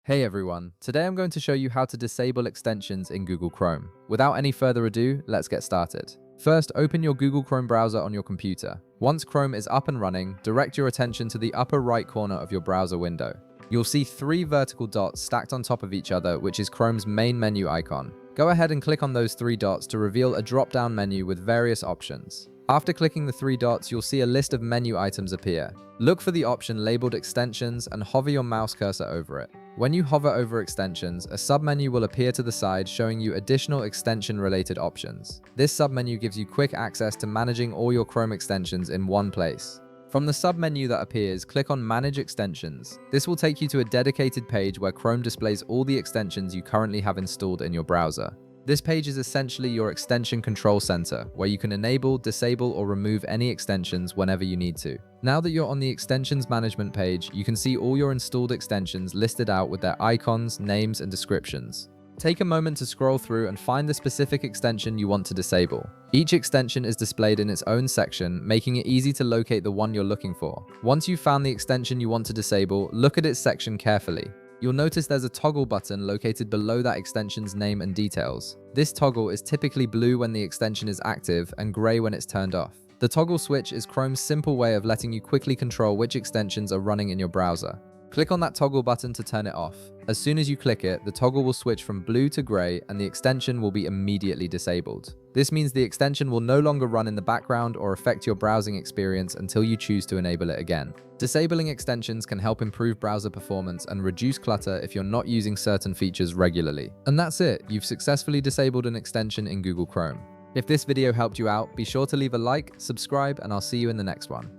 Hey everyone, today I'm going to show you how to disable extensions in Google Chrome. Without any further ado, let's get started. First, open your Google Chrome browser on your computer. Once Chrome is up and running, direct your attention to the upper right corner of your browser window. You'll see three vertical dots stacked on top of each other, which is Chrome's main menu icon. Go ahead and click on those three dots to reveal a drop-down menu with various options. After clicking the three dots, you'll see a list of menu items appear. Look for the option labeled Extensions and hover your mouse cursor over it. When you hover over Extensions, a submenu will appear to the side showing you additional extension-related options. This submenu gives you quick access to managing all your Chrome extensions in one place. From the submenu that appears, click on Manage Extensions. This will take you to a dedicated page where Chrome displays all the extensions you currently have installed in your browser. This page is essentially your extension control center, where you can enable, disable, or remove any extensions whenever you need to. Now that you're on the extensions management page, you can see all your installed extensions listed out with their icons, names, and descriptions. Take a moment to scroll through and find the specific extension you want to disable. Each extension is displayed in its own section, making it easy to locate the one you're looking for. Once you've found the extension you want to disable, look at its section carefully. You'll notice there's a toggle button located below that extension's name and details. This toggle is typically blue when the extension is active and gray when it's turned off. The toggle switch is Chrome's simple way of letting you quickly control which extensions are running in your browser. Click on that toggle button to turn it off. As soon as you click it, the toggle will switch from blue to gray and the extension will be immediately disabled. This means the extension will no longer run in the background or affect your browsing experience until you choose to enable it again. Disabling extensions can help improve browser performance and reduce clutter if you're not using certain features regularly. And that's it, you've successfully disabled an extension in Google Chrome. If this video helped you out, be sure to leave a like, subscribe, and I'll see you in the next one.